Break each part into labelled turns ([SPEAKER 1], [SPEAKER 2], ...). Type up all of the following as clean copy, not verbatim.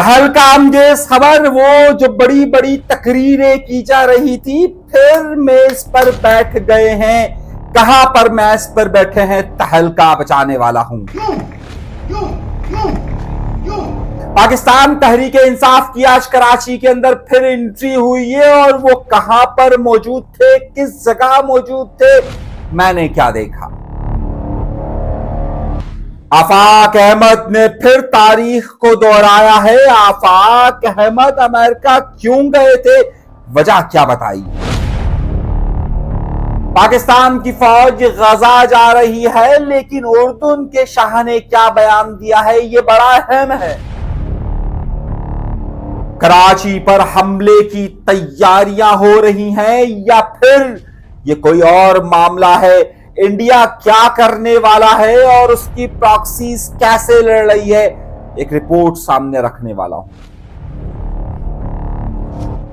[SPEAKER 1] तहलकाम खबर वो जो बड़ी बड़ी तकरीरें की जा रही थी, फिर मेज पर बैठ गए हैं। कहां पर मेज पर बैठे हैं? तहलका बचाने वाला हूं। पाकिस्तान तहरीक इंसाफ की आज कराची के अंदर फिर एंट्री हुई है और वो कहां पर मौजूद थे, किस जगह मौजूद थे, मैंने क्या देखा। आफाक अहमद ने फिर तारीख को दोहराया है। आफाक अहमद अमेरिका क्यों गए थे, वजह क्या बताई। पाकिस्तान की फौज गजा जा रही है, लेकिन उर्दून के शाह ने क्या बयान दिया है, यह बड़ा अहम है। कराची पर हमले की तैयारियां हो रही हैं या फिर यह कोई और मामला है। इंडिया क्या करने वाला है और उसकी प्रॉक्सीज कैसे लड़ रही है, एक रिपोर्ट सामने रखने वाला हूं।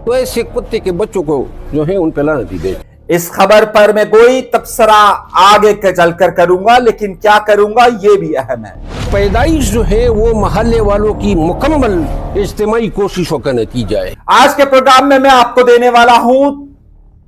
[SPEAKER 2] तो ऐसे कुत्ते के बच्चों को जो है उन पे लानत दे।
[SPEAKER 1] इस खबर पर मैं कोई तबसरा आगे चलकर करूंगा, लेकिन क्या करूंगा ये भी अहम है।
[SPEAKER 2] पैदाइश जो है वो महल्ले वालों की मुकम्मल इज्तिमाई कोशिशों का नतीजा है।
[SPEAKER 1] आज के प्रोग्राम में मैं आपको देने वाला हूं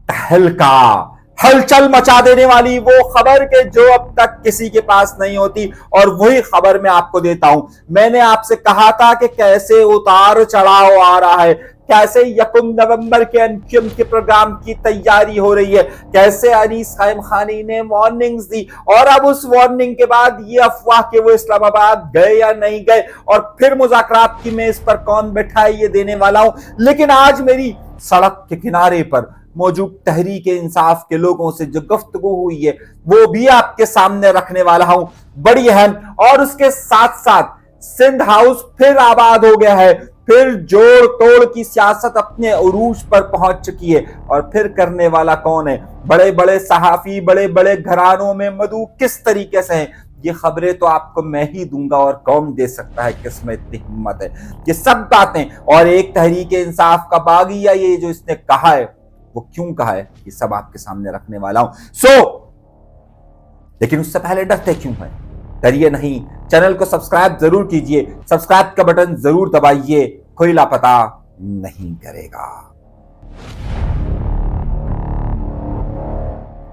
[SPEAKER 1] तहलका, हलचल मचा देने वाली वो खबर के जो अब तक किसी के पास नहीं होती, और वही खबर मैं आपको देता हूं। मैंने आपसे कहा था कि कैसे उतार चढ़ाव आ रहा है, कैसे 1 नवंबर के अंतिम के प्रोग्राम की तैयारी हो रही है, कैसे अनीस खाइम खानी ने वार्निंग्स दी, और अब उस वार्निंग के बाद ये अफवाह कि वो इस्लामाबाद गए या नहीं गए, और फिर मुज़ाकरात की मेज पर कौन बैठा है ये देने वाला हूं। लेकिन आज मेरी सड़क के किनारे पर मौजूद तहरीक इंसाफ के लोगों से जो गुफ्तगू हुई है वो भी आपके सामने रखने वाला हूं, बड़ी अहम। और उसके साथ साथ सिंध हाउस फिर आबाद हो गया है, फिर जोड़ तोड़ की सियासत अपने उरूज पर पहुंच चुकी है, और फिर करने वाला कौन है। बड़े बड़े सहाफी, बड़े बड़े घरानों में मधु किस तरीके से हैं, ये खबरें तो आपको मैं ही दूंगा, और कौन दे सकता है, किसमें इतनी हिम्मत है। ये सब बातें, और एक तहरीक इंसाफ का बागी या ये जो इसने कहा है वो क्यों कहा है, ये सब आपके सामने रखने वाला हूं। लेकिन उससे पहले डरते क्यों है, डरिए नहीं। चैनल को सब्सक्राइब जरूर कीजिए, सब्सक्राइब का बटन जरूर दबाइए, कोई लापता नहीं करेगा।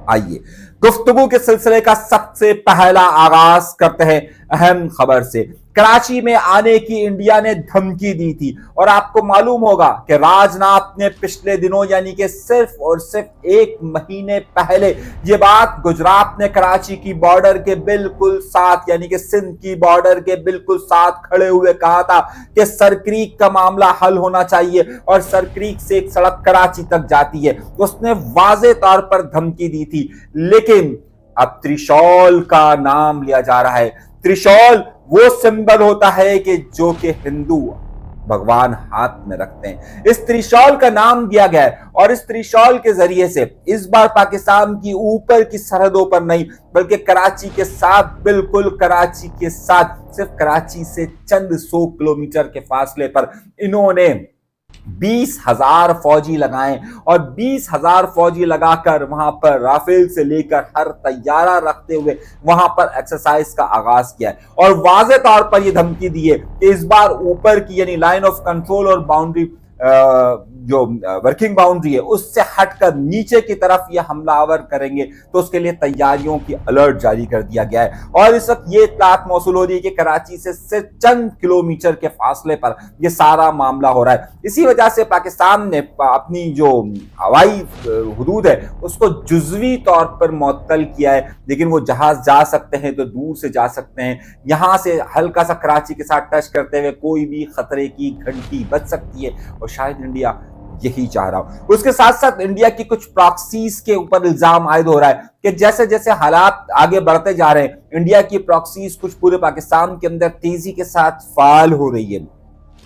[SPEAKER 1] आइए गुफ्तगू के सिलसिले का सबसे पहला आगाज करते हैं अहम खबर से। कराची में आने की इंडिया ने धमकी दी थी, और आपको मालूम होगा कि राजनाथ ने पिछले दिनों यानी कि सिर्फ और सिर्फ 1 महीने पहले ये बात गुजरात ने कराची की बॉर्डर के बिल्कुल साथ यानी कि सिंध की बॉर्डर के बिल्कुल साथ खड़े हुए कहा था कि सरक्रीक का मामला हल होना चाहिए, और सरक्रीक से एक सड़क कराची तक जाती है। उसने वाज़े तौर पर धमकी दी थी, लेकिन अब त्रिशॉल का नाम लिया जा रहा है। त्रिशॉल वो सिंबल होता है कि जो कि हिंदू भगवान हाथ में रखते हैं। इस त्रिशॉल का नाम दिया गया है, और इस त्रिशॉल के जरिए से इस बार पाकिस्तान की ऊपर की सरहदों पर नहीं, बल्कि कराची के साथ, बिल्कुल कराची के साथ, सिर्फ कराची से चंद 100 किलोमीटर के फासले पर इन्होंने 20,000 फौजी लगाए, और 20,000 फौजी लगाकर वहां पर राफेल से लेकर हर तैयारा रखते हुए वहां पर एक्सरसाइज का आगाज किया है। और वाज़े तौर पर यह धमकी दी है कि इस बार ऊपर की यानी लाइन ऑफ कंट्रोल और बाउंड्री जो वर्किंग बाउंड्री है उससे हटकर नीचे की तरफ ये हमलावर करेंगे, तो उसके लिए तैयारियों की अलर्ट जारी कर दिया गया है। और इस वक्त ये इत्तलात मौसूल हो रही है कि कराची से सिर्फ चंद किलोमीटर के फासले पर ये सारा मामला हो रहा है। इसी वजह से पाकिस्तान ने अपनी जो हवाई हुदूद है उसको जुज़वी तौर पर मुअत्तल किया है, लेकिन वो जहाज जा सकते हैं तो दूर से जा सकते हैं। यहां से हल्का सा कराची के साथ टच करते हुए कोई भी खतरे की घंटी बज सकती है, और शायद इंडिया यही चाह रहा हो। उसके साथ साथ इंडिया की कुछ प्रॉक्सीज के ऊपर इल्जाम आयद हो रहा है कि जैसे जैसे हालात आगे बढ़ते जा रहे हैं, इंडिया की प्रॉक्सीज कुछ पूरे पाकिस्तान के अंदर तेजी के साथ फाल हो रही है।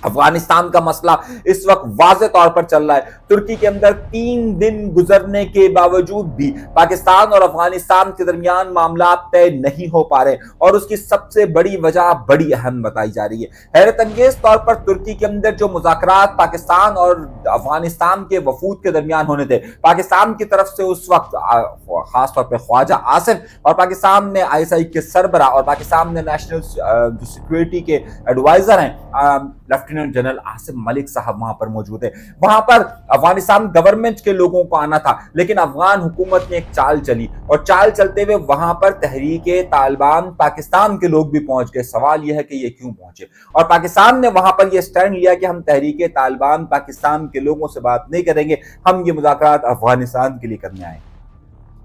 [SPEAKER 1] अफगानिस्तान का मसला इस वक्त वाज़े तौर पर चल रहा है। तुर्की के अंदर 3 दिन गुजरने के बावजूद भी पाकिस्तान और अफगानिस्तान के दरमियान मामला तय नहीं हो पा रहे, और उसकी सबसे बड़ी वजह बड़ी अहम बताई जा रही है। हैरत अंगेज तौर पर तुर्की के अंदर जो मुज़ाकरात पाकिस्तान और अफगानिस्तान के वफूद के दरमियान होने थे, पाकिस्तान की तरफ से उस वक्त खासतौर पर ख्वाजा आसिफ और पाकिस्तान में ISI के सरबरा और पाकिस्तान में नेशनल जो सिक्योरिटी के एडवाइजर हैं लेफ्टिनेंट जनरल आसिम मलिक साहब वहां पर मौजूद है। वहां पर अफगानिस्तान गवर्नमेंट के लोगों को आना था, लेकिन अफगान हुकूमत ने एक चाल चली और चाल चलते हुए वहां पर तहरीके तालिबान पाकिस्तान के लोग भी पहुंच गए। सवाल यह है कि ये क्यों पहुंचे, और पाकिस्तान ने वहां पर यह स्टैंड लिया कि हम तहरीके तालिबान पाकिस्तान के लोगों से बात नहीं करेंगे, हम ये मुज़ाकरात अफगानिस्तान के लिए करने आए।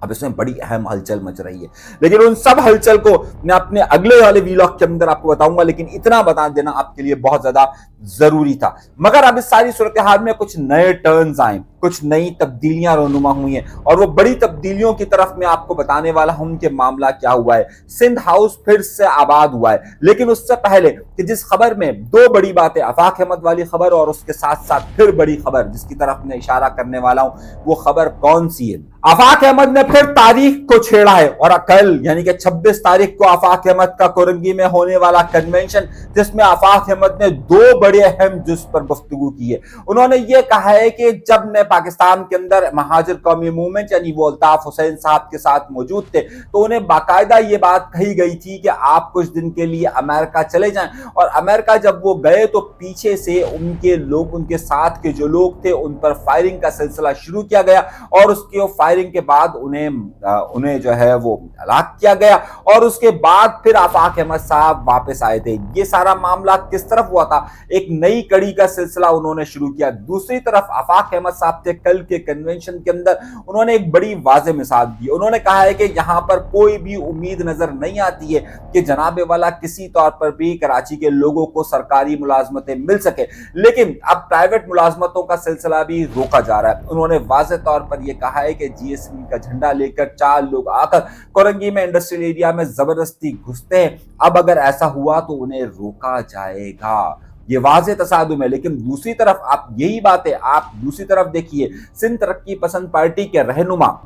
[SPEAKER 1] अब इसमें बड़ी अहम हलचल मच रही है, लेकिन उन सब हलचल को मैं अपने अगले वाले वीलॉग के अंदर आपको बताऊंगा, लेकिन इतना बता देना आपके लिए बहुत ज्यादा जरूरी था। मगर अब इस सारी सूरत हाल में कुछ नए टर्न्स आए, कुछ नई तब्दीलियां रोनुमा हुई हैं, और वो बड़ी तब्दीलियों की तरफ मैं आपको बताने वाला हूं कि मामला क्या हुआ है। सिंध हाउस फिर से आबाद हुआ है, लेकिन उससे पहले कि जिस खबर में दो बड़ी बातें, आफाक अहमद वाली खबर और उसके साथ साथ फिर बड़ी खबर जिसकी तरफ मैं इशारा करने वाला हूं, वो खबर कौन सी है? आफाक अहमद ने फिर तारीख को छेड़ा है, और कल यानी कि 26 तारीख को आफाक अहमद का कोरंगी में होने वाला कन्वेंशन, जिसमें आफाक अहमद ने दो बड़े अहम जुज़ पर गुफ्तगू की है। उन्होंने ये कहा है कि जब मैं पाकिस्तान के अंदर महाजिर कौमी मूवमेंट यानी वो अल्ताफ हुसैन साहब के साथ मौजूद थे, तो उन्हें बाकायदा ये बात कही गई थी कि आप कुछ दिन के लिए अमेरिका चले जाएं, और अमेरिका जब वो गए तो पीछे से उनके लोग, उनके साथ के जो लोग थे, उन पर फायरिंग का सिलसिला शुरू किया गया, और उसके फायरिंग के बाद उन्हें जो है वो हलाक किया गया, और उसके बाद फिर आफाक अहमद साहब वापस आए थे। ये सारा मामला किस तरफ हुआ था? एक नई कड़ी का सिलसिला उन्होंने शुरू किया। दूसरी तरफ आफाक अहमद साहब के कल के कन्वेंशन के अंदर उन्होंने एक बड़ी वाज़ेह मिसाल दी। उन्होंने कहा है कि यहां पर कोई भी उम्मीद नजर नहीं आती है कि जनाबे वाला किसी तौर पर भी कराची के लोगों को सरकारी मुलाजमतें मिल सके, लेकिन अब प्राइवेट मुलाजमतों का सिलसिला भी रोका जा रहा है। उन्होंने वाज़ेह तौर पर यह कहा है कि जीएसएम का झंडा लेकर 4 लोग आकर कोरंगी में इंडस्ट्रियल एरिया में जबरदस्ती घुसते हैं, अब अगर ऐसा हुआ तो उन्हें रोका जाएगा। ये वाज़ेह तसादुम है। लेकिन दूसरी तरफ आप यही बात है, आप दूसरी तरफ देखिए, सिंध तरक्की पसंद पार्टी के रहनुमा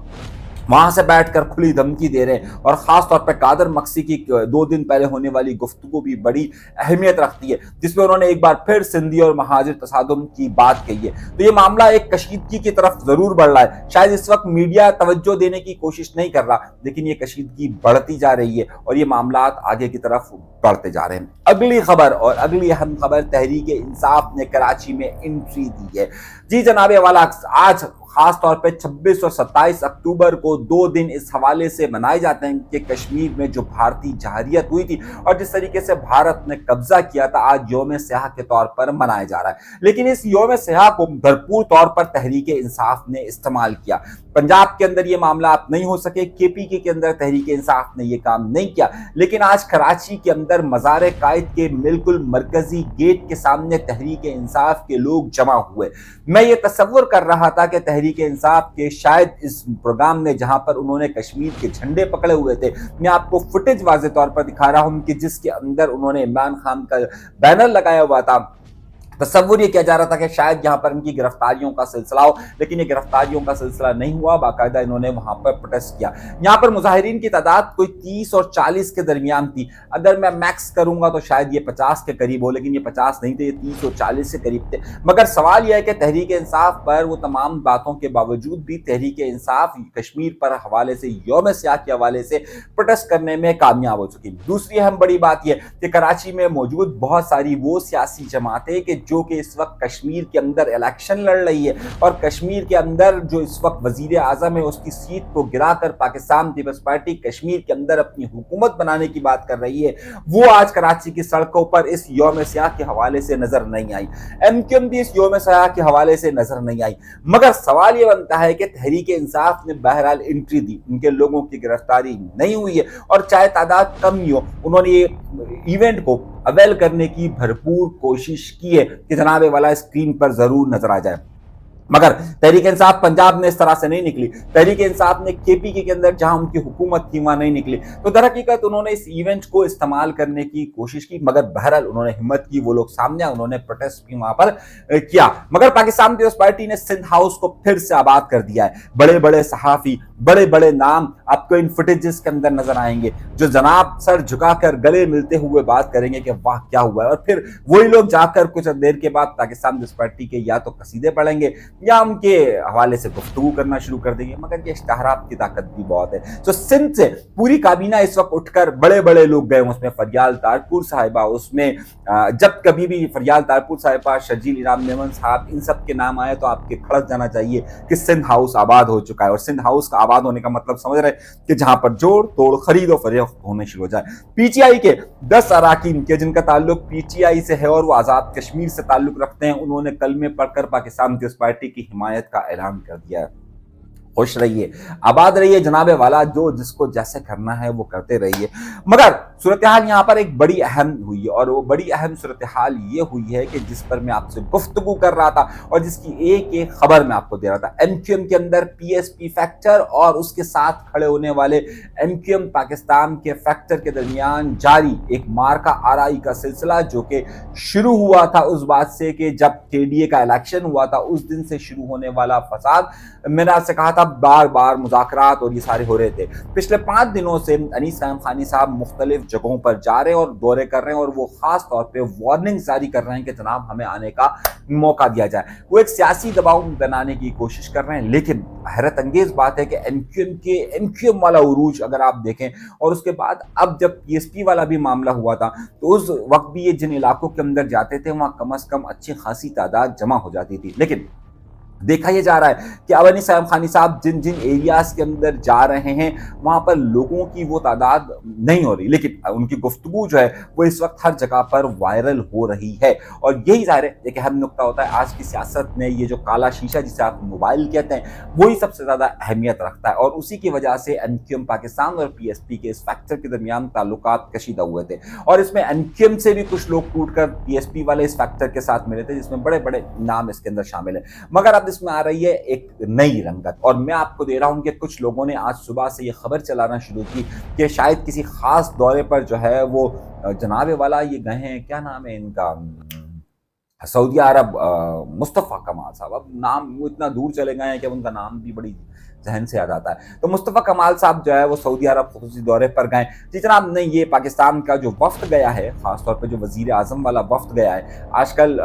[SPEAKER 1] वहां से बैठकर खुली धमकी दे रहे हैं, और खास तौर पर कादर मक्सी की 2 दिन पहले होने वाली गुफ्तगू भी बड़ी अहमियत रखती है, जिसमें उन्होंने एक बार फिर सिंधी और महाजिर तसादुम की बात कही है। तो ये मामला एक कशीदगी की तरफ जरूर बढ़ रहा है। शायद इस वक्त मीडिया तवज्जो देने की कोशिश नहीं कर रहा, लेकिन ये कशीदगी बढ़ती जा रही है और ये मामला आगे की तरफ बढ़ते जा रहे हैं। अगली खबर और अगली अहम खबर, तहरीक इंसाफ ने कराची में एंट्री दी है। जी जनाबे वाला, आज खास तौर पे 26 और 27 अक्टूबर को 2 दिन इस हवाले से मनाए जाते हैं कि कश्मीर में जो भारतीय जहरियत हुई थी और जिस तरीके से भारत ने कब्जा किया था, आज यौम स्याह के तौर पर मनाया जा रहा है। लेकिन इस यौम स्याह को भरपूर तौर पर तहरीक इंसाफ ने इस्तेमाल किया। पंजाब के अंदर ये मामला आप नहीं हो सके, केपीके के अंदर तहरीक इंसाफ ने ये काम नहीं किया, लेकिन आज कराची के अंदर मज़ार कायद के बिल्कुल मरकजी गेट के सामने तहरीक इंसाफ के लोग जमा हुए। मैं ये तसव्वुर कर रहा था कि तहरीक इंसाफ के शायद इस प्रोग्राम में जहां पर उन्होंने कश्मीर के झंडे पकड़े हुए थे, मैं आपको फुटेज वाज़े तौर पर दिखा रहा हूं कि जिसके अंदर उन्होंने इमरान खान का बैनर लगाया हुआ था। तस्वुर ये किया जा रहा था कि शायद यहाँ पर इनकी गिरफ्तारियों का सिलसिला हो, लेकिन ये गिरफ्तारियों का सिलसिला नहीं हुआ। बाकायदा इन्होंने वहां पर प्रोटेस्ट किया। यहाँ पर मुजाहिरीन की तादाद कोई 30 और 40 के दरमियान थी। अगर मैं मैक्स करूंगा तो शायद ये 50 के करीब हो, लेकिन ये 50 नहीं थे, ये 30 और 40 के करीब थे। मगर सवाल यह है कि तहरीक इंसाफ पर वो तमाम बातों के बावजूद भी तहरीक इंसाफ कश्मीर पर हवाले से, यौम स्याह के हवाले से प्रोटेस्ट करने में कामयाब हो चुकी। दूसरी अहम बड़ी बात यह कि कराची में मौजूद बहुत सारी वो सियासी जमातें कि जो कि इस वक्त कश्मीर के अंदर इलेक्शन लड़ रही है और कश्मीर के अंदर जो इस वक्त वजीर आजम है उसकी सीट को गिराकर पाकिस्तान पीपल्स पार्टी कश्मीर के अंदर अपनी हुकूमत बनाने की बात कर रही है, वो आज कराची की सड़कों पर इस यौम स्याह के हवाले से नजर नहीं आई। एमक्यूएम भी इस यौम स्याह के हवाले से नजर नहीं आई। मगर सवाल यह बनता है कि तहरीक इंसाफ ने बहरहाल एंट्री दी, उनके लोगों की गिरफ्तारी नहीं हुई है और चाहे तादाद कम ही हो, उन्होंने ये इवेंट को अवेल करने की भरपूर कोशिश की है कि जनाबे वाला स्क्रीन पर जरूर नजर आ जाए। मगर तहरीक इंसाफ पंजाब में इस तरह से नहीं निकली। तहरीक इंसाफ ने केपीके के अंदर जहां उनकी हुकूमत थी वहां नहीं निकली। तो दर हकीकत उन्होंने इस इवेंट को इस्तेमाल करने की कोशिश की, मगर बहरहाल उन्होंने हिम्मत की, वो लोग सामने आए, उन्होंने प्रोटेस्ट भी वहां पर किया। मगर पाकिस्तान पीपल्स पार्टी ने सिंध हाउस को फिर से आबाद कर दिया है। बड़े बड़े सहाफी, बड़े बड़े नाम आपको इन फुटेजेस के अंदर नजर आएंगे जो जनाब सर झुकाकर गले मिलते हुए बात करेंगे कि वाह क्या हुआ है, और फिर वही लोग जाकर कुछ देर के बाद पाकिस्तान पीपल्स पार्टी के या तो कसीदे पढ़ेंगे या उनके हवाले से गुफ्तगू करना शुरू कर देंगे, मगर ये इश्तहारात की ताकत भी बहुत है। तो सिंध से पूरी काबीना इस वक्त उठकर बड़े बड़े लोग गए, उसमें फरियाल तारपुर साहिबा, उसमें जब कभी भी फरियाल तारपुर साहिबा, शर्जील इनाम मेमन साहब, इन सब के नाम आए तो आपके खड़क जाना चाहिए कि सिंध हाउस आबाद हो चुका है। और सिंध हाउस का आबाद होने का मतलब समझ रहे कि जहां पर जोड़ तोड़ खरीद और फरोख्त होने शुरू हो जाए। पीटीआई के 10 अराकीन के जिनका ताल्लुक पीटीआई से है और वो आजाद कश्मीर से ताल्लुक रखते हैं, उन्होंने कलमे पढ़कर पाकिस्तान पीपल्स पार्टी की हिमायत का ऐलान कर दिया है। खुश रहिए, आबाद रहिए जनाबे वाला, जो जिसको जैसे करना है वो करते रहिए। मगर सूरत हाल यहाँ पर एक बड़ी अहम हुई है, और वो बड़ी अहम सूरत हाल ये हुई है कि जिस पर मैं आपसे गुफ्तगू कर रहा था और जिसकी एक एक खबर मैं आपको दे रहा था। एमक्यूएम के अंदर पीएसपी फैक्टर और उसके साथ खड़े होने वाले एमक्यूएम पाकिस्तान के फैक्टर के दरमियान जारी एक मार्का आराई का सिलसिला, जो कि शुरू हुआ था उस बात से कि जब केडीए का इलेक्शन हुआ था उस दिन से शुरू होने वाला फसाद। मैंने आपसे कहा था बार बार मुज़ाकरात और ये सारे हो रहे थे। पिछले 5 दिनों से अनीस कायम खानी साहब मुख्तलिफ जगहों पर जा रहे हैं और दौरे कर रहे हैं, और वो खास तौर पे वार्निंग जारी कर रहे हैं कि जनाब हमें आने का मौका दिया जाए। वो एक सियासी दबाव बनाने की कोशिश कर रहे हैं। लेकिन हैरत अंगेज बात है कि एमक्यूएम वाला उरूज अगर आप देखें, और उसके बाद अब जब पीएसपी वाला भी मामला हुआ था तो उस वक्त भी ये जिन इलाकों के अंदर जाते थे वहां कम से कम अच्छी खासी तादाद जमा हो जाती थी। लेकिन देखा यह जा रहा है कि अब अनीस कायम खानी साहब जिन जिन एरियाज के अंदर जा रहे हैं वहां पर लोगों की वो तादाद नहीं हो रही, लेकिन उनकी गुफ्तगू जो है वो इस वक्त हर जगह पर वायरल हो रही है। और यही ज़ाहिर है एक अहम नुक्ता होता है आज की सियासत में, ये जो काला शीशा जिसे आप मोबाइल कहते हैं वही सबसे ज़्यादा अहमियत रखता है, और उसी की वजह से एमक्यूएम पाकिस्तान और पीएसपी के इस फैक्टर के दरमियान ताल्लुकात कशीदा हुए थे। और इसमें एमक्यूएम से भी कुछ लोग टूटकर पीएसपी वाले इस फैक्टर के साथ मिले थे, जिसमें बड़े बड़े नाम इसके अंदर शामिल है। मगर अब इसमें आ रही है एक नई रंगत, और मैं आपको दे रहा हूं कि कुछ लोगों ने आज सुबह से ये खबर चलाना शुरू की कि शायद किसी खास दौरे पर जो है वो जनाबे वाला ये गए हैं, क्या नाम है इनका, सऊदी अरब, मुस्तफ़ा कमाल साहब। अब नाम वो इतना दूर चले गए हैं कि उनका नाम भी बड़ी जहन से याद आता है। तो मुस्तफ़ा कमाल साहब जो है वो सऊदी अरब खुसूसी दौरे पर गए। जी जनाब, नहीं, ये पाकिस्तान का जो वफ्द गया है, खासतौर पे जो वजीर आजम वाला वफ्द गया है, आजकल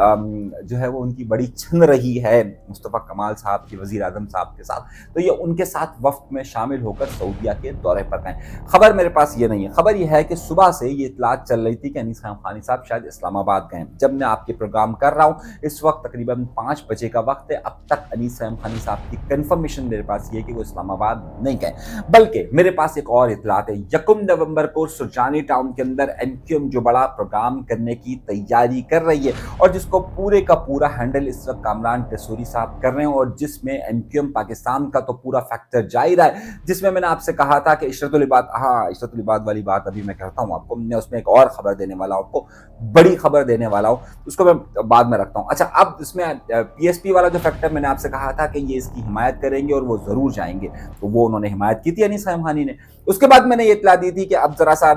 [SPEAKER 1] जो है वो उनकी बड़ी छन रही है मुस्तफ़ा कमाल साहब की वजीर आजम साहब के साथ, तो ये उनके साथ वफ्द में शामिल होकर सऊदिया के दौरे पर गए। खबर मेरे पास ये नहीं है, खबर ये है कि सुबह से ये इतलात चल रही थी कि अनीस कायम खानी साहब शायद इस्लामाबाद गए। जब मैं आपके प्रोग्राम कर रहा हूँ इस वक्त तकरीबन 5 बजे का वक्त है, अब तक अनीस कायम खानी साहब की कंफर्मेशन मेरे पास ये कि वो इस्लामाबाद नहीं गए। बल्कि मेरे पास एक और इतलात है, 1 नवंबर को सुरजानी टाउन के अंदर एमक्यूएम जो बड़ा प्रोग्राम करने की तैयारी कर रही है और जिसको पूरे का पूरा हैंडल इस वक्त कामरान टेसूरी साहब कर रहे हैं, और जिसमें एमक्यूएम पाकिस्तान का तो पूरा फैक्टर जा ही रहा है, जिसमें मैंने आपसे कहा था कि इशरतुल इबाद, हाँ इशरतुल इबाद वाली बात अभी मैं कहता हूँ आपको, मैं उसमें एक और खबर देने वाला हूँ आपको, बड़ी खबर देने वाला हूँ, उसको मैं बाद में रखता हूँ। अच्छा, अब इसमें पीएसपी वाला जो फैक्टर मैंने आपसे कहा था कि ये इसकी हिमायत करेंगे और वो जरूर जाएंगे, तो वो उन्होंने हिमायत की थी अनीस कायम खानी ने। उसके बाद मैंने ये इतला दी थी कि अब जरा सा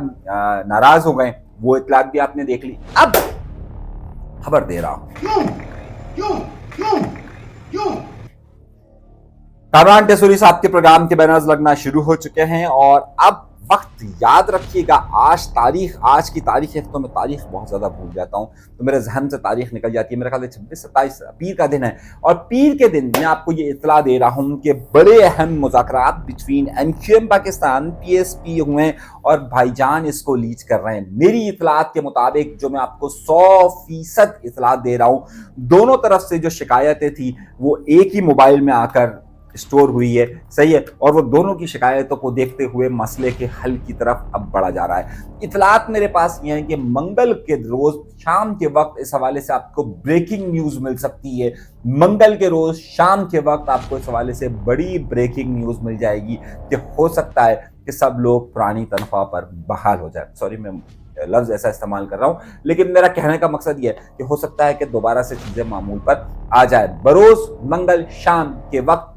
[SPEAKER 1] नाराज हो गए, वो इतलात भी आपने देख ली। अब खबर दे रहा हूं, कामरान टेसूरी साहब के प्रोग्राम के बैनर्स लगना शुरू हो चुके हैं, और अब वक्त याद रखिएगा, आज की तारीख, एक तो मैं तारीख बहुत ज्यादा भूल जाता हूं तो मेरे जहन से तारीख निकल जाती है। मेरा ख्याल है 26-27 पीर का दिन है, और पीर के दिन मैं आपको ये इतला दे रहा हूं कि बड़े अहम मुज़ाकरात बिटवीन एमक्यूएम पाकिस्तान पीएसपी हुए और भाईजान इसको लीड कर रहे हैं। मेरी इतलात के मुताबिक जो मैं आपको 100% इतला दे रहा हूं, दोनों तरफ से जो शिकायतें थी वो एक ही मोबाइल में आकर स्टोर हुई है, सही है, और वो दोनों की शिकायतों को देखते हुए मसले के हल की तरफ अब बढ़ा जा रहा है। इतलात मेरे पास ये है कि मंगल के रोज शाम के वक्त इस हवाले से आपको ब्रेकिंग न्यूज मिल सकती है। मंगल के रोज शाम के वक्त आपको इस हवाले से बड़ी ब्रेकिंग न्यूज मिल जाएगी कि हो सकता है कि सब लोग पुरानी तनख्वाह पर बहाल हो जाए। सॉरी, मैं लफ्ज ऐसा इस्तेमाल कर रहा हूं, लेकिन मेरा कहने का मकसद यह है कि हो सकता है कि दोबारा से चीजें मामूल पर आ जाए। बरोज मंगल शाम के वक्त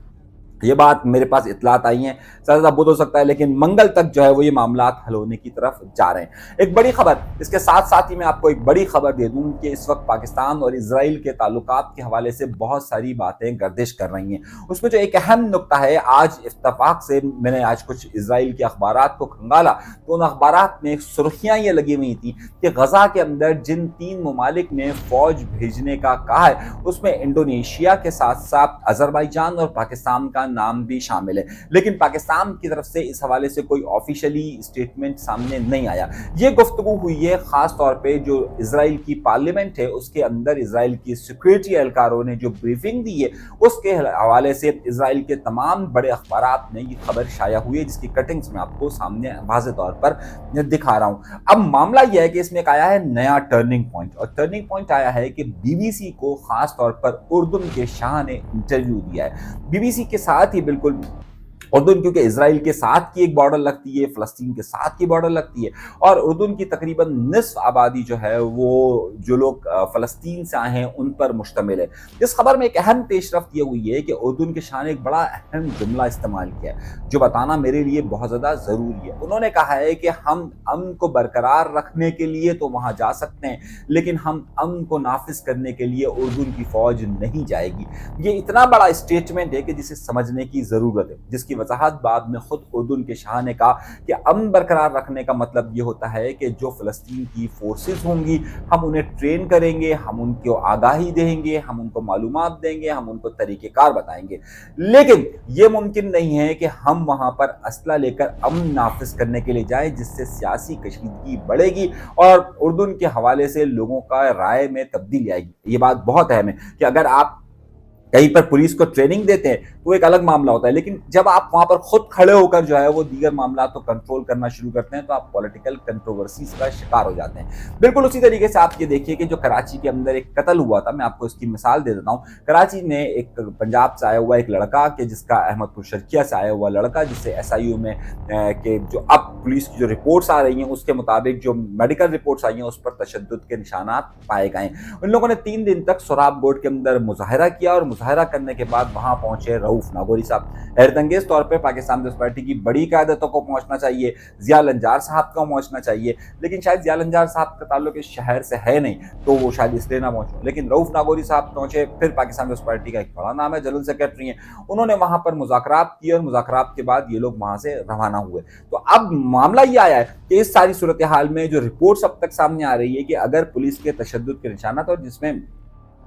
[SPEAKER 1] یہ بات میرے پاس اطلاعات آئی ہیں، زیادہ بدھ ہو سکتا ہے لیکن منگل تک جو ہے وہ یہ معاملات حل ہونے کی طرف جا رہے ہیں۔ ایک بڑی خبر اس کے ساتھ ساتھ ہی میں آپ کو ایک بڑی خبر دے دوں کہ اس وقت پاکستان اور اسرائیل کے تعلقات کے حوالے سے بہت ساری باتیں گردش کر رہی ہیں۔ اس میں جو ایک اہم نقطہ ہے، آج اتفاق سے میں نے آج کچھ اسرائیل کے اخبارات کو کھنگالا تو ان اخبارات میں سرخیاں یہ لگی ہوئی تھیں کہ غزہ کے اندر جن 3 ممالک نے فوج بھیجنے کا کہا ہے اس میں انڈونیشیا کے ساتھ ساتھ آذربائیجان اور پاکستان کا نام بھی شامل ہے، لیکن پاکستان کی طرف سے اس حوالے سے کوئی آفیشلی اسٹیٹمنٹ سامنے نہیں آیا۔ یہ گفتگو ہوئی ہے خاص طور پہ جو اسرائیل کی پارلیمنٹ ہے اس کے اندر اسرائیل کی سیکورٹی اہلکاروں نے جو بریفنگ دی ہے اس کے حوالے سے اسرائیل کے تمام بڑے اخبارات میں یہ خبر شائع ہوئی ہے، جس کی کٹنگز میں آپ کو سامنے واضح طور پر دکھا رہا ہوں۔ اب معاملہ یہ ہے کہ اس میں ایک آیا ہے نیا ٹرننگ پوائنٹ، اور ٹرننگ پوائنٹ آیا ہے کہ بی بی سی کو خاص طور پر اردن کے شاہ نے انٹرویو دیا ہے۔ بی بی سی کے ساتھ ہی بالکل اردن، کیونکہ اسرائیل کے ساتھ کی ایک بارڈر لگتی ہے، فلسطین کے ساتھ کی بارڈر لگتی ہے، اور اردن کی تقریباً نصف آبادی جو ہے وہ جو لوگ فلسطین سے آئے ہیں ان پر مشتمل ہے۔ اس خبر میں ایک اہم پیش رفت یہ ہوئی ہے کہ اردن کے شاہ نے ایک بڑا اہم جملہ استعمال کیا ہے جو بتانا میرے لیے بہت زیادہ ضروری ہے۔ انہوں نے کہا ہے کہ ہم امن کو برقرار رکھنے کے لیے تو وہاں جا سکتے ہیں، لیکن ہم امن کو نافذ کرنے کے لیے اردن کی فوج نہیں جائے گی۔ یہ اتنا بڑا اسٹیٹمنٹ ہے کہ جسے سمجھنے کی ضرورت ہے، جس کی وضاحت بعد میں خود اردن کے شاہ نے کہا کہ امن برقرار رکھنے کا مطلب یہ ہوتا ہے کہ جو فلسطین کی فورسز ہوں گی ہم انہیں ٹرین کریں گے، ہم ان کو آگاہی دیں گے، ہم ان کو معلومات دیں گے، ہم ان کو طریقہ کار بتائیں گے، لیکن یہ ممکن نہیں ہے کہ ہم وہاں پر اسلحہ لے کر امن نافذ کرنے کے لیے جائیں، جس سے سیاسی کشیدگی بڑھے گی اور اردن کے حوالے سے لوگوں کا رائے میں تبدیلی آئے گی۔ یہ بات بہت اہم ہے کہ اگر آپ کہیں پر پولیس کو ٹریننگ دیتے ہیں تو ایک الگ معاملہ ہوتا ہے، لیکن جب آپ وہاں پر خود کھڑے ہو کر جو ہے وہ دیگر معاملات کو کنٹرول کرنا شروع کرتے ہیں تو آپ پولیٹیکل کنٹروورسیز کا شکار ہو جاتے ہیں۔ بالکل اسی طریقے سے آپ یہ دیکھیے کہ جو کراچی کے اندر ایک قتل ہوا تھا، میں آپ کو اس کی مثال دے دیتا ہوں۔ کراچی میں ایک پنجاب سے آیا ہوا ایک لڑکا کہ جس کا احمد پور شرقیہ سے آیا ہوا لڑکا، جس سے ایس آئی یو میں کہ جو اب پولیس کی جو رپورٹس آ رہی ہیں اس کے مطابق جو میڈیکل رپورٹس آئی ہیں اس پر تشدد کے نشانات پائے گئے ہیں۔ ان لوگوں نے 3 دن تک سوراب بورڈ کے اندر مظاہرہ کیا اور مظاہرہ کرنے کے بعد وہاں پہنچے رؤوف ناگوری صاحب۔ حیرت انگیز طور پہ پاکستان پیپلز پارٹی کی بڑی قیادتوں کو پہنچنا چاہیے، ضیاء النجار صاحب کو پہنچنا چاہیے، لیکن شاید ضیاء النجار صاحب کا تعلق اس شہر سے ہے نہیں تو وہ شاید اس لیے نہ پہنچے، لیکن رؤوف ناگوری صاحب پہنچے۔ پھر پاکستان پیپلز پارٹی کا ایک بڑا نام ہے، جنرل سیکرٹری ہیں، انہوں نے وہاں پر مذاکرات کیے اور مذاکرات کے بعد یہ لوگ وہاں سے روانہ ہوئے۔ تو اب معاملہ یہ آیا ہے کہ اس ساری صورتحال میں جو رپورٹس اب تک سامنے آ رہی ہے کہ اگر پولیس کے تشدد کے نشانات، اور جس میں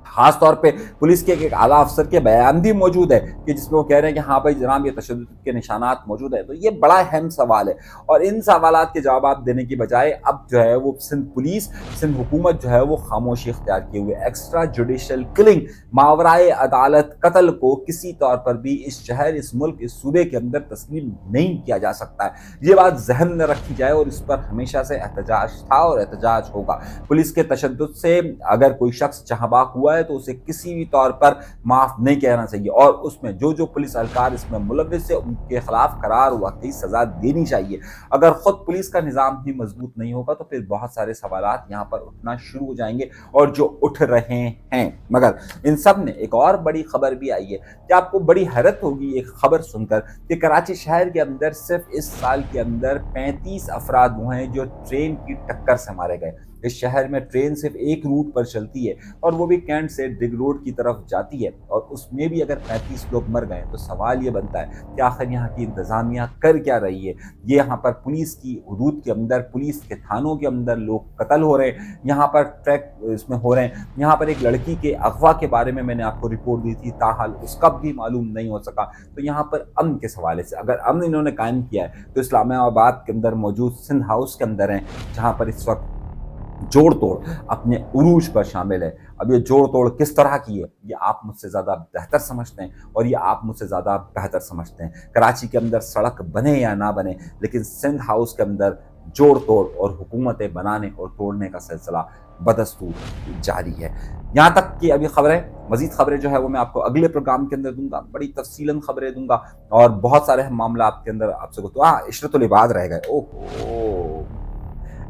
[SPEAKER 1] خاص طور پہ پولیس کے ایک اعلیٰ افسر کے بیان بھی موجود ہے کہ جس میں وہ کہہ رہے ہیں کہ ہاں بھائی جناب یہ تشدد کے نشانات موجود ہیں، تو یہ بڑا اہم سوال ہے، اور ان سوالات کے جوابات دینے کی بجائے اب جو ہے وہ سندھ پولیس، سندھ حکومت جو ہے وہ خاموشی اختیار کیے ہوئے ایکسٹرا جوڈیشل کلنگ، ماورائے عدالت قتل کو کسی طور پر بھی اس شہر، اس ملک، اس صوبے کے اندر تسلیم نہیں کیا جا سکتا ہے۔ یہ بات ذہن میں رکھی جائے اور اس پر ہمیشہ سے احتجاج تھا اور احتجاج ہوگا۔ پولیس کے تشدد سے اگر کوئی شخص جہاں باق ہوا ہے تو اسے کسی بھی طور پر معاف نہیں کہنا چاہیے، اور اس میں جو پولیس اہلکار اس میں ملوث ہے ان کے خلاف قرار واقعی سزا دینی چاہیے۔ اگر خود پولیس کا نظام ہی مضبوط نہیں ہوگا تو پھر بہت سارے سوالات یہاں پر اٹھنا شروع ہو جائیں گے، اور جو اٹھ رہے ہیں۔ مگر ان سب میں ایک اور بڑی خبر بھی آئی ہے کہ آپ کو بڑی حیرت ہوگی ایک خبر سن کر کہ کراچی شہر کے اندر صرف اس سال کے اندر 35 افراد وہ ہیں جو ٹرین کی ٹکر سے مارے گئے۔ اس شہر میں ٹرین صرف ایک روٹ پر چلتی ہے اور وہ بھی کینٹ سے ڈگ روڈ کی طرف جاتی ہے، اور اس میں بھی اگر 35 لوگ مر گئے تو سوال یہ بنتا ہے کہ آخر یہاں کی انتظامیہ کر کیا رہی ہے؟ یہ یہاں پر پولیس کی حدود کے اندر، پولیس کے تھانوں کے اندر لوگ قتل ہو رہے ہیں، یہاں پر ٹریک اس میں ہو رہے ہیں، یہاں پر ایک لڑکی کے اغوا کے بارے میں نے آپ کو رپورٹ دی تھی، تاحال اس کا بھی معلوم نہیں ہو سکا۔ تو یہاں پر امن کے حوالے سے اگر امن انہوں نے قائم کیا ہے تو اسلام آباد کے اندر موجود سندھ ہاؤس کے اندر ہیں، جہاں پر اس وقت جوڑ توڑ اپنے عروج پر شامل ہے۔ اب یہ جوڑ توڑ کس طرح کی ہے یہ آپ مجھ سے زیادہ بہتر سمجھتے ہیں، اور یہ آپ مجھ سے زیادہ بہتر سمجھتے ہیں۔ کراچی کے اندر سڑک بنے یا نہ بنے، لیکن سندھ ہاؤس کے اندر جوڑ توڑ اور حکومتیں بنانے اور توڑنے کا سلسلہ بدستور جاری ہے۔ یہاں تک کہ ابھی خبریں، مزید خبریں جو ہے وہ میں آپ کو اگلے پروگرام کے اندر دوں گا، بڑی تفصیلاً خبریں دوں گا، اور بہت سارے معاملات کے اندر آپ سے عشرت العباد رہ گئے۔ اوہ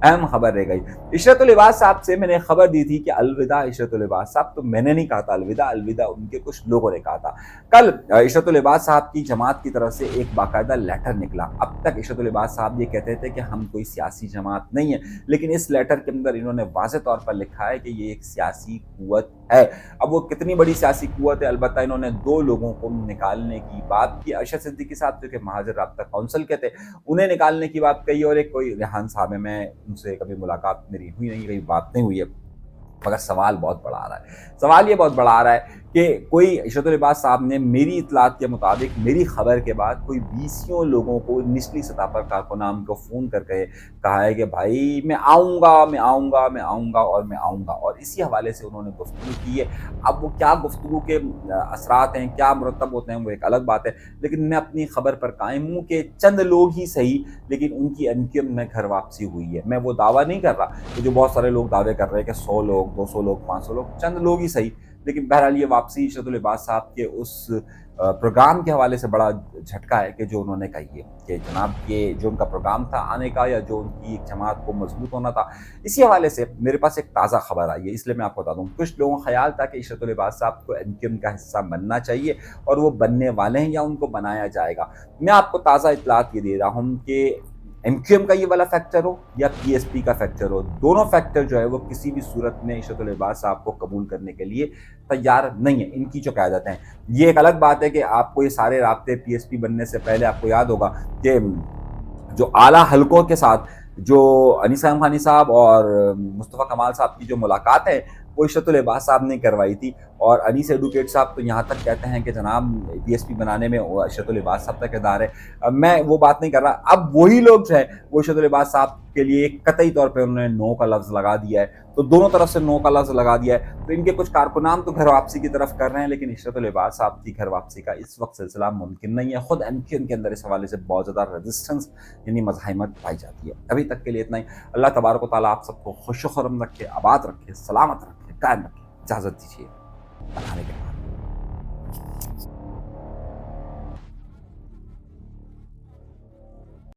[SPEAKER 1] अहम खबर रह गई। इशरत लिबास साहब से मैंने खबर दी थी कि अलविदा इशरत लिबास साहब, तो मैंने नहीं कहा था अलविदा, अलविदा उनके कुछ लोगों ने कहा था। कल इशरत लिबास साहब की जमात की तरफ से एक बाकायदा लेटर निकला। अब तक इशरत लिबास साहब ये कहते थे कि हम कोई सियासी जमात नहीं है, लेकिन इस लेटर के अंदर इन्होंने वाज़ेह तौर पर लिखा है कि ये एक सियासी कुव्वत है। अब वो कितनी बड़ी सियासी कुव्वत है, अलबत्ता इन्होंने 2 लोगों को निकालने की बात की। अरशद सिद्दीकी साहब जो कि महाजर राब्ता काउंसिल के थे, उन्हें निकालने की बात कही, और एक कोई रेहान साहब है, मैं उनसे कभी मुलाकात मेरी हुई नहीं, कभी बात नहीं हुई है, मगर सवाल बहुत बड़ा आ रहा है। सवाल ये बहुत बड़ा आ रहा है कि कोई इशरत लिबास साहब ने मेरी इतलात के मुताबिक मेरी खबर के बाद कोई 20 लोगों को निचली सतह पर कारकुनान को फ़ोन करके कहा है कि भाई मैं आऊँगा, मैं आऊँगा, मैं आऊँगा और मैं आऊँगा, और इसी हवाले से उन्होंने गुफ्तगू की है। अब वो क्या गुफ्तगू के असरात हैं, क्या मुरतब होते हैं, वो एक अलग बात है, लेकिन मैं अपनी खबर पर कायम हूँ कि चंद लोग ही सही, लेकिन उनकी अनक्यम में घर वापसी हुई है। मैं वो दावा नहीं कर रहा कि जो बहुत सारे लोग दावे कर रहे हैं कि 100 लोग, 200 लोग, 500 लोग, चंद लोग ही सही, लेकिन बहरहाल ये वापसी इशरत लिबास साहब के उस प्रोग्राम के हवाले से बड़ा झटका है कि जो उन्होंने कही है कि जनाब ये जो उनका प्रोग्राम था आने का, या जो उनकी एक जमात को मजबूत होना था, इसी हवाले से मेरे पास एक ताज़ा खबर आई है, इसलिए मैं आपको बता दूँ। कुछ लोगों का ख्याल था कि इशरत लिबास साहब को एमक्यूएम का हिस्सा बनना चाहिए, और वो बनने वाले हैं या उनको बनाया जाएगा। मैं आपको ताज़ा इतलात ये दे रहा हूँ कि एमक्यूएम का ये वाला फैक्टर हो या पीएसपी का फैक्टर हो, दोनों फैक्टर जो है वो किसी भी सूरत में इशरत लिबास साहब को कबूल करने के लिए तैयार नहीं है। इनकी जो क़यादत हैं, ये एक अलग बात है कि आपको ये सारे राब्ते पीएसपी बनने से पहले आपको याद होगा कि जो आला हलकों के साथ जो अनीस खानी साहब और मुस्तफ़ा कमाल साहब की जो मुलाकात है, वो इशरत लिबास साहब ने करवाई थी, और अनीस एडवोकेट साहब तो यहाँ तक कहते हैं कि जनाब पीएसपी बनाने में इशरत लिबास साहब का किरदार है। मैं वो बात नहीं कर रहा। अब वही लोग जो है वो इशरत लिबास साहब के लिए कतई तौर पे उन्होंने नो का लफ्ज़ लगा दिया है, तो दोनों तरफ से नो का लफ्ज़ लगा दिया है। तो इनके कुछ कारकुनान तो घर वापसी की तरफ कर रहे हैं, लेकिन इशरत लिबास साहब की घर वापसी का इस वक्त सिलसिला मुमकिन नहीं है। खुद एमक्यूएम के अंदर इस हवाले से बहुत ज़्यादा रजिस्टेंस यानी मज़ाहिमत पाई जाती है। अभी तक के लिए इतना ही। अल्लाह तबारक व तआला आप सबको खुश खुर्रम रखे, आबाद रखे, सलामत रखे, कायम रखे। इजाज़त दीजिए।